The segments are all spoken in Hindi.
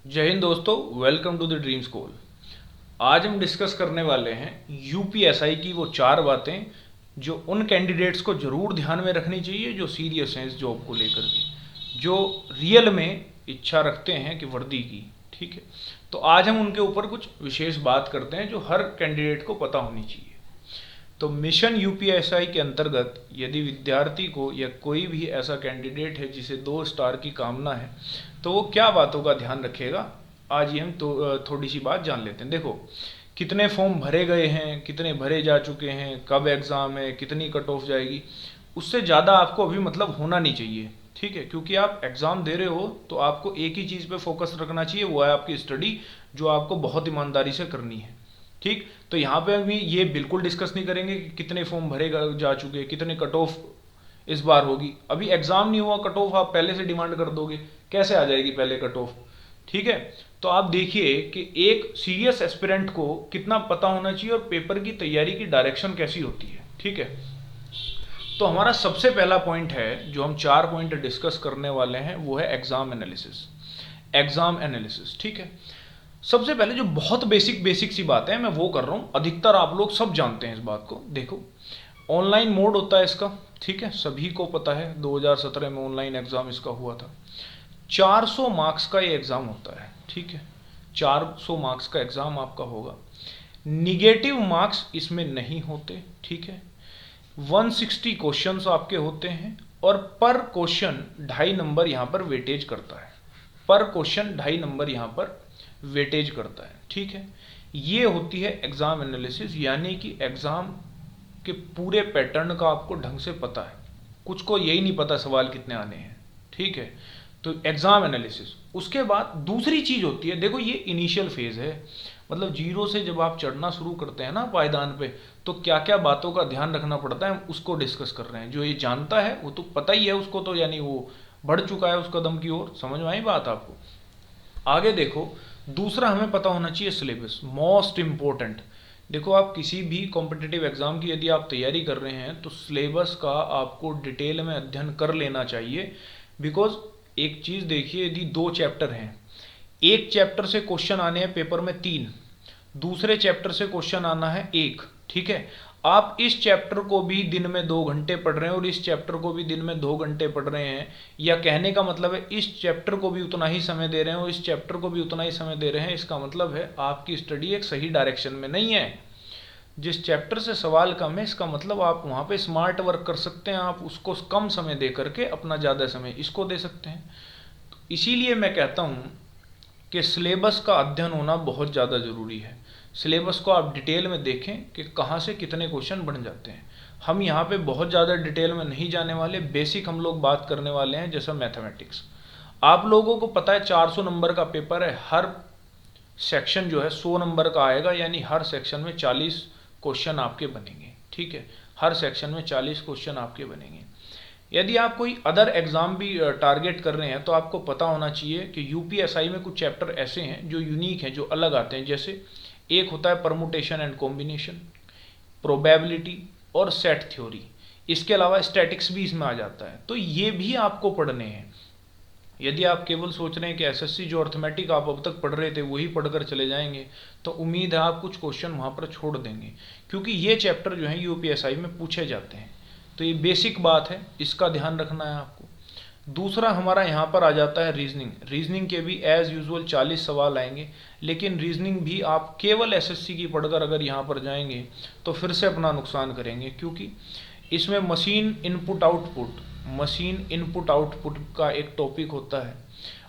जय हिंद दोस्तों, welcome to the dream school. आज हम डिस्कस करने वाले हैं यूपीएसआई की वो चार बातें जो उन कैंडिडेट्स को ज़रूर ध्यान में रखनी चाहिए जो सीरियस हैं इस जॉब को लेकर के, जो रियल में इच्छा रखते हैं कि वर्दी की। ठीक है, तो आज हम उनके ऊपर कुछ विशेष बात करते हैं जो हर कैंडिडेट को पता होनी चाहिए। तो मिशन यूपीएसआई के अंतर्गत यदि विद्यार्थी को या कोई भी ऐसा कैंडिडेट है जिसे 2 स्टार की कामना है, तो वो क्या बातों का ध्यान रखेगा, आज ये हम तो थोड़ी सी बात जान लेते हैं। देखो, कितने फॉर्म भरे गए हैं, कितने भरे जा चुके हैं, कब एग्ज़ाम है, कितनी कट ऑफ जाएगी, उससे ज़्यादा आपको अभी मतलब होना नहीं चाहिए। ठीक है, क्योंकि आप एग्ज़ाम दे रहे हो तो आपको एक ही चीज़ पे फोकस रखना चाहिए, वो है आपकी स्टडी, जो आपको बहुत ईमानदारी से करनी है। ठीक, तो यहाँ पे अभी ये बिल्कुल डिस्कस नहीं करेंगे कि कितने फॉर्म भरे जा चुके हैं, कितने कट ऑफ इस बार होगी। अभी एग्जाम नहीं हुआ, कट ऑफ आप पहले से डिमांड कर दोगे, कैसे आ जाएगी पहले कट ऑफ। ठीक है, तो आप देखिए कि एक सीरियस एस्पिरेंट को कितना पता होना चाहिए और पेपर की तैयारी की डायरेक्शन कैसी होती है। ठीक है, तो हमारा सबसे पहला पॉइंट है जो हम 4 पॉइंट डिस्कस करने वाले हैं, वो है एग्जाम एनालिसिस। एग्जाम एनालिसिस, ठीक है। सबसे पहले जो बहुत बेसिक बेसिक सी बात है मैं वो कर रहा हूँ, अधिकतर आप लोग सब जानते हैं इस बात को। देखो, ऑनलाइन मोड होता है इसका, ठीक है, सभी को पता है। 2017 में ऑनलाइन एग्ज़ाम इसका हुआ था। 400 मार्क्स का ये एग्ज़ाम होता है। ठीक है, 400 मार्क्स का एग्ज़ाम आपका होगा। निगेटिव मार्क्स इसमें नहीं होते। ठीक है, 160 क्वेश्चंस आपके होते हैं और पर क्वेश्चन 2.5 नंबर यहाँ पर वेटेज करता है। पर क्वेश्चन 2.5 नंबर यहाँ पर वेटेज करता है। ठीक है, ये होती है एग्ज़ाम एनालिसिस, यानी कि एग्ज़ाम के पूरे पैटर्न का आपको ढंग से पता है। कुछ को यही नहीं पता सवाल कितने आने हैं। ठीक है, तो एग्ज़ाम एनालिसिस। उसके बाद दूसरी चीज़ होती है, देखो ये इनिशियल फेज़ है, मतलब जीरो से जब आप चढ़ना शुरू करते हैं ना पायदान पे, तो क्या क्या बातों का ध्यान रखना पड़ता है, हम उसको डिस्कस कर रहे हैं। जो ये जानता है वो तो पता ही है उसको, तो यानी वो बढ़ चुका है उस कदम की ओर। समझ में आई बात आपको? आगे देखो, दूसरा हमें पता होना चाहिए सिलेबस, मोस्ट इम्पोर्टेंट। देखो, आप किसी भी कॉम्पिटिटिव एग्ज़ाम की यदि आप तैयारी कर रहे हैं तो सिलेबस का आपको डिटेल में अध्ययन कर लेना चाहिए। बिकॉज एक चीज़ देखिए, यदि 2 चैप्टर हैं, एक चैप्टर से क्वेश्चन आने हैं पेपर में 3, दूसरे चैप्टर से क्वेश्चन आना है 1। ठीक है, आप इस चैप्टर को भी दिन में 2 घंटे पढ़ रहे हैं और इस चैप्टर को भी दिन में 2 घंटे पढ़ रहे हैं, या कहने का मतलब है इस चैप्टर को भी उतना ही समय दे रहे हैं और इस चैप्टर को भी उतना ही समय दे रहे हैं, इसका मतलब है आपकी स्टडी एक सही डायरेक्शन में नहीं है। जिस चैप्टर से सवाल कम है, इसका मतलब आप वहाँ पे स्मार्ट वर्क कर सकते हैं, आप उसको कम समय दे करके अपना ज़्यादा समय इसको दे सकते हैं। तो इसीलिए मैं कहता हूँ कि सिलेबस का अध्ययन होना बहुत ज़्यादा ज़रूरी है। सिलेबस को आप डिटेल में देखें कि कहाँ से कितने क्वेश्चन बन जाते हैं। हम यहाँ पे बहुत ज़्यादा डिटेल में नहीं जाने वाले, बेसिक हम लोग बात करने वाले हैं। जैसा मैथमेटिक्स, आप लोगों को पता है 400 नंबर का पेपर है, हर सेक्शन जो है 100 नंबर का आएगा, यानी हर सेक्शन में 40 क्वेश्चन आपके बनेंगे। ठीक है, हर सेक्शन में 40 क्वेश्चन आपके बनेंगे। यदि आप कोई अदर एग्ज़ाम भी टारगेट कर रहे हैं तो आपको पता होना चाहिए कि यूपीएसआई में कुछ चैप्टर ऐसे हैं जो यूनिक हैं, जो अलग आते हैं। जैसे एक होता है परमुटेशन एंड कॉम्बिनेशन, प्रोबेबिलिटी और सेट थ्योरी। इसके अलावा स्टैटिक्स भी इसमें आ जाता है, तो ये भी आपको पढ़ने हैं। यदि आप केवल सोच रहे हैं कि एसएससी जो अर्थमेटिक आप अब तक पढ़ रहे थे वही पढ़कर चले जाएंगे, तो उम्मीद है आप कुछ क्वेश्चन वहाँ पर छोड़ देंगे, क्योंकि ये चैप्टर जो है यूपीएसआई में पूछे जाते हैं। तो ये बेसिक बात है, इसका ध्यान रखना है आपको। दूसरा हमारा यहाँ पर आ जाता है रीजनिंग। रीजनिंग के भी एज़ यूजुअल 40 सवाल आएंगे, लेकिन रीजनिंग भी आप केवल एसएससी की पढ़कर अगर यहाँ पर जाएंगे तो फिर से अपना नुकसान करेंगे, क्योंकि इसमें मशीन इनपुट आउटपुट का एक टॉपिक होता है,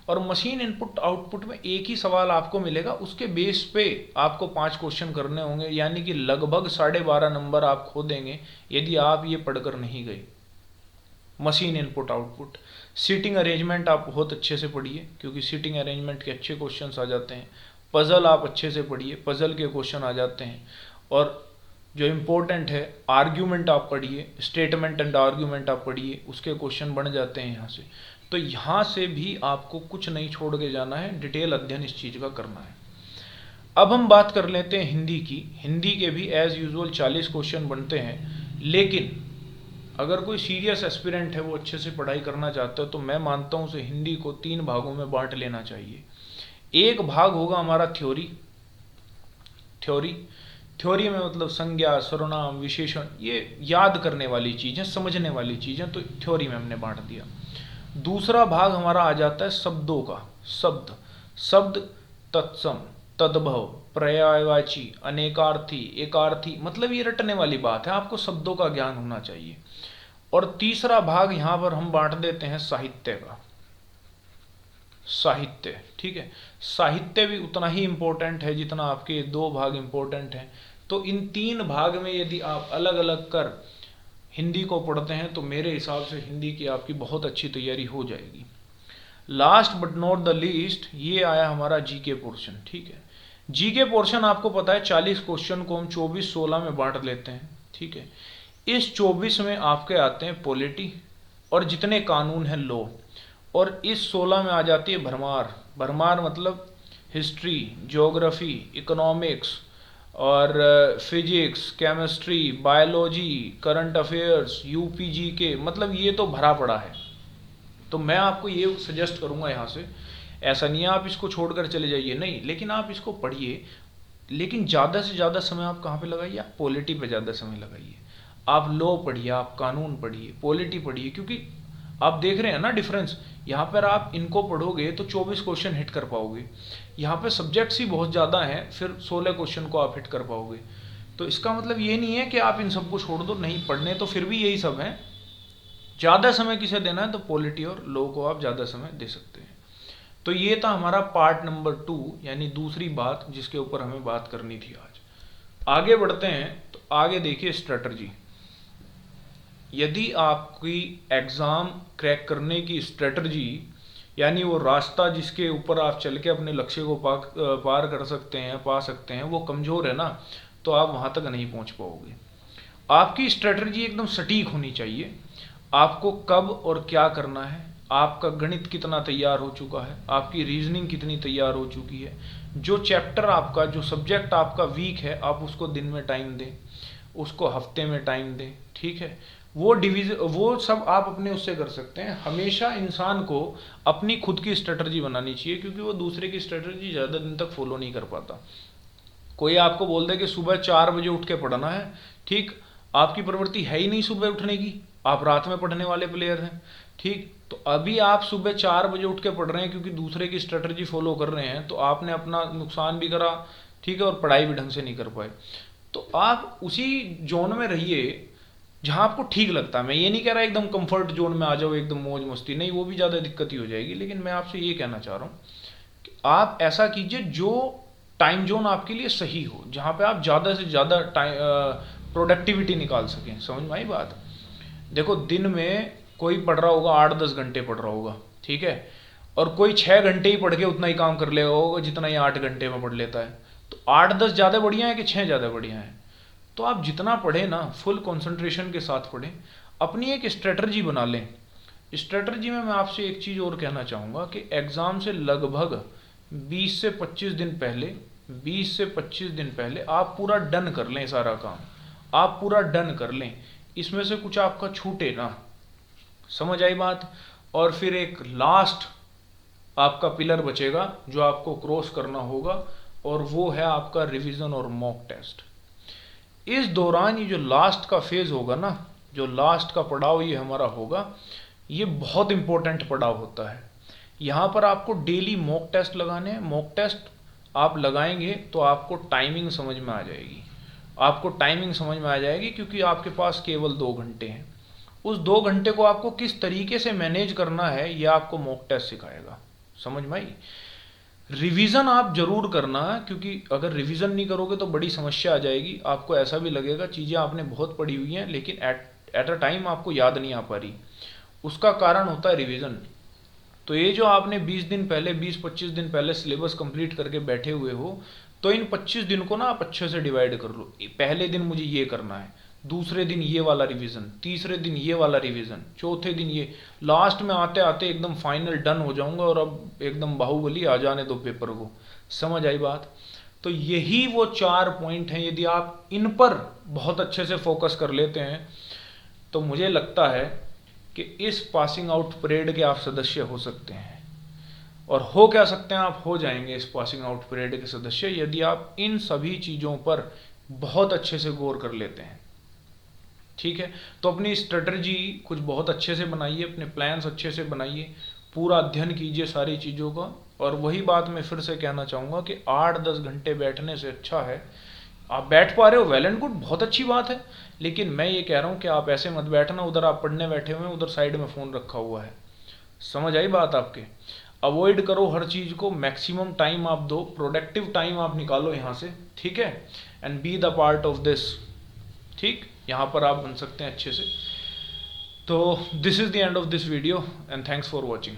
और मशीन इनपुट आउटपुट में एक ही सवाल आपको मिलेगा, उसके बेस पे आपको 5 क्वेश्चन करने होंगे, यानी कि लगभग 12.5 नंबर आप खो देंगे यदि आप ये पढ़कर नहीं गए। Machine input output, seating arrangement आप बहुत अच्छे से पढ़िए, क्योंकि सीटिंग अरेंजमेंट के अच्छे क्वेश्चंस आ जाते हैं। पज़ल आप अच्छे से पढ़िए, पज़ल के क्वेश्चन आ जाते हैं। और जो इम्पोर्टेंट है, आर्ग्यूमेंट आप पढ़िए, स्टेटमेंट एंड आर्ग्यूमेंट आप पढ़िए, उसके क्वेश्चन बन जाते हैं यहाँ से। तो यहाँ से भी आपको कुछ नहीं छोड़ के जाना है, डिटेल अध्ययन इस चीज़ का करना है। अब हम बात कर लेते हैं हिंदी की। हिंदी के भी एज़ यूजुअल 40 क्वेश्चन बनते हैं, लेकिन अगर कोई सीरियस एस्पिरेंट है, वो अच्छे से पढ़ाई करना चाहता है, तो मैं मानता हूँ उसे हिंदी को 3 भागों में बांट लेना चाहिए। एक भाग होगा हमारा थ्योरी। थ्योरी थ्योरी में मतलब संज्ञा, सर्वनाम, विशेषण, ये याद करने वाली चीज़ें, समझने वाली चीज़ें, तो थ्योरी में हमने बांट दिया। दूसरा भाग हमारा आ जाता है शब्दों का। शब्द, शब्द तत्सम, तद्भव, पर्यायवाची, अनेकार्थी, एकार्थी, मतलब ये रटने वाली बात है, आपको शब्दों का ज्ञान होना चाहिए। और तीसरा भाग यहां पर हम बांट देते हैं साहित्य का। साहित्य, ठीक है, साहित्य भी उतना ही इंपॉर्टेंट है जितना आपके दो भाग इंपॉर्टेंट हैं। तो इन तीन भाग में यदि आप अलग अलग कर हिंदी को पढ़ते हैं तो मेरे हिसाब से हिंदी की आपकी बहुत अच्छी तैयारी हो जाएगी। Last but not the least ये आया हमारा जीके पोर्शन, ठीक है। जीके पोर्शन आपको पता है 40 क्वेश्चन को हम 24-16 में बांट लेते हैं, ठीक है। इस 24 में आपके आते हैं पॉलिटी और जितने कानून हैं लॉ, और इस 16 में आ जाती है भरमार। भरमार मतलब हिस्ट्री, ज्योग्राफी, इकोनॉमिक्स और physics, chemistry, biology, current affairs, UPG के, मतलब ये तो भरा पड़ा है। तो मैं आपको ये सजेस्ट करूंगा यहाँ से, ऐसा नहीं है आप इसको छोड़कर चले जाइए, नहीं, लेकिन आप इसको पढ़िए, लेकिन ज़्यादा से ज़्यादा समय आप कहाँ पे लगाइए, आप पॉलिटी पे ज़्यादा समय लगाइए। आप लॉ पढ़िए, आप कानून पढ़िए, पॉलिटी पढ़िए, क्योंकि आप देख रहे हैं ना डिफरेंस। यहाँ पर आप इनको पढ़ोगे तो 24 क्वेश्चन हिट कर पाओगे, यहाँ पे सब्जेक्ट्स ही बहुत ज़्यादा हैं, फिर 16 क्वेश्चन को आप हिट कर पाओगे। तो इसका मतलब ये नहीं है कि आप इन सबको छोड़ दो, नहीं, पढ़ने तो फिर भी यही सब हैं। ज़्यादा समय किसे देना है तो पॉलिटी और लॉ को आप ज़्यादा समय दे सकते हैं। तो ये था हमारा पार्ट नंबर 2, यानी दूसरी बात जिसके ऊपर हमें बात करनी थी आज। आगे बढ़ते हैं, तो आगे देखिए स्ट्रेटजी। यदि आपकी एग्ज़ाम क्रैक करने की स्ट्रेटजी, यानी वो रास्ता जिसके ऊपर आप चल के अपने लक्ष्य को पार कर सकते हैं, पा सकते हैं, वो कमज़ोर है ना, तो आप वहाँ तक नहीं पहुँच पाओगे। आपकी स्ट्रेटजी एकदम सटीक होनी चाहिए। आपको कब और क्या करना है, आपका गणित कितना तैयार हो चुका है, आपकी रीजनिंग कितनी तैयार हो चुकी है, जो चैप्टर आपका, जो सब्जेक्ट आपका वीक है, आप उसको दिन में टाइम दें, उसको हफ्ते में टाइम दें, ठीक है। वो डिवीजन, वो सब आप अपने उससे कर सकते हैं। हमेशा इंसान को अपनी खुद की स्ट्रेटजी बनानी चाहिए, क्योंकि वो दूसरे की स्ट्रेटजी ज़्यादा दिन तक फॉलो नहीं कर पाता। कोई आपको बोल दे कि सुबह 4 बजे उठ के पढ़ना है, ठीक, आपकी प्रवृत्ति है ही नहीं सुबह उठने की, आप रात में पढ़ने वाले प्लेयर हैं, ठीक। तो अभी आप सुबह 4 बजे उठ के पढ़ रहे हैं क्योंकि दूसरे की स्ट्रेटजी फॉलो कर रहे हैं, तो आपने अपना नुकसान भी करा, ठीक है, और पढ़ाई भी ढंग से नहीं कर पाए। तो आप उसी जोन में रहिए जहाँ आपको ठीक लगता है। मैं ये नहीं कह रहा एकदम कंफर्ट जोन में आ जाओ, एकदम मौज मस्ती, नहीं, वो भी ज़्यादा दिक्कत ही हो जाएगी। लेकिन मैं आपसे ये कहना चाह रहा हूँ कि आप ऐसा कीजिए जो टाइम जोन आपके लिए सही हो, जहाँ पे आप ज़्यादा से ज़्यादा प्रोडक्टिविटी निकाल सकें। समझ में आई बात? देखो, दिन में कोई पढ़ रहा होगा 8-10 घंटे पढ़ रहा होगा, ठीक है, और कोई 6 घंटे ही पढ़ के उतना ही काम कर लेगा होगा जितना ये 8 घंटे में पढ़ लेता है। तो 8-10 ज़्यादा बढ़िया है कि 6 ज़्यादा बढ़िया है? तो आप जितना पढ़ें ना, फुल कंसंट्रेशन के साथ पढ़ें, अपनी एक स्ट्रेटजी बना लें। स्ट्रेटजी में मैं आपसे एक चीज़ और कहना चाहूँगा कि एग्ज़ाम से लगभग 20 से 25 दिन पहले, 20 से 25 दिन पहले आप पूरा डन कर लें, सारा काम आप पूरा डन कर लें, इसमें से कुछ आपका छूटे ना। समझ आई बात? और फिर एक लास्ट आपका पिलर बचेगा जो आपको क्रॉस करना होगा, और वो है आपका रिवीजन और मॉक टेस्ट। इस दौरान ये जो लास्ट का फेज होगा ना, जो लास्ट का पड़ाव ये हमारा होगा, ये बहुत इंपॉर्टेंट पड़ाव होता है। यहाँ पर आपको डेली मॉक टेस्ट लगाने हैं। मॉक टेस्ट आप लगाएंगे तो आपको टाइमिंग समझ में आ जाएगी, आपको टाइमिंग समझ में आ जाएगी, क्योंकि आपके पास केवल 2 घंटे हैं। उस 2 घंटे को आपको किस तरीके से मैनेज करना है, यह आपको मॉक टेस्ट सिखाएगा। समझ में आई? रिवीजन आप जरूर करना, क्योंकि अगर रिवीजन नहीं करोगे तो बड़ी समस्या आ जाएगी। आपको ऐसा भी लगेगा चीज़ें आपने बहुत पढ़ी हुई हैं, लेकिन एट अ टाइम आपको याद नहीं आ पा रही। उसका कारण होता है रिवीजन। तो ये जो आपने 20 दिन पहले, 20-25 दिन पहले सिलेबस कंप्लीट करके बैठे हुए हो, तो इन 25 दिन को ना आप अच्छे से डिवाइड कर लो। पहले दिन मुझे ये करना है, दूसरे दिन ये वाला रिवीजन, तीसरे दिन ये वाला रिवीजन, चौथे दिन ये, लास्ट में आते आते एकदम फाइनल डन हो जाऊंगा और अब एकदम बाहुबली आ जाने दो पेपर को। समझ आई बात? तो यही वो 4 पॉइंट हैं। यदि आप इन पर बहुत अच्छे से फोकस कर लेते हैं तो मुझे लगता है कि इस पासिंग आउट परेड के आप सदस्य हो सकते हैं। और हो क्या सकते हैं, आप हो जाएंगे इस पासिंग आउट परेड के सदस्य यदि आप इन सभी चीज़ों पर बहुत अच्छे से गौर कर लेते हैं। ठीक है, तो अपनी स्ट्रेटजी कुछ बहुत अच्छे से बनाइए, अपने प्लान्स अच्छे से बनाइए, पूरा अध्ययन कीजिए सारी चीज़ों का। और वही बात मैं फिर से कहना चाहूँगा कि 8-10 घंटे बैठने से अच्छा है, आप बैठ पा रहे हो वेल एंड गुड, बहुत अच्छी बात है, लेकिन मैं ये कह रहा हूँ कि आप ऐसे मत बैठना उधर आप पढ़ने बैठे हुए हैं, उधर साइड में फ़ोन रखा हुआ है। समझ आई बात आपके? अवॉइड करो हर चीज़ को, मैक्सिमम टाइम आप दो, प्रोडक्टिव टाइम आप निकालो यहाँ से। ठीक है, and be the part of this. ठीक, यहाँ पर आप बन सकते हैं अच्छे से। तो this is the end of this video and thanks for watching.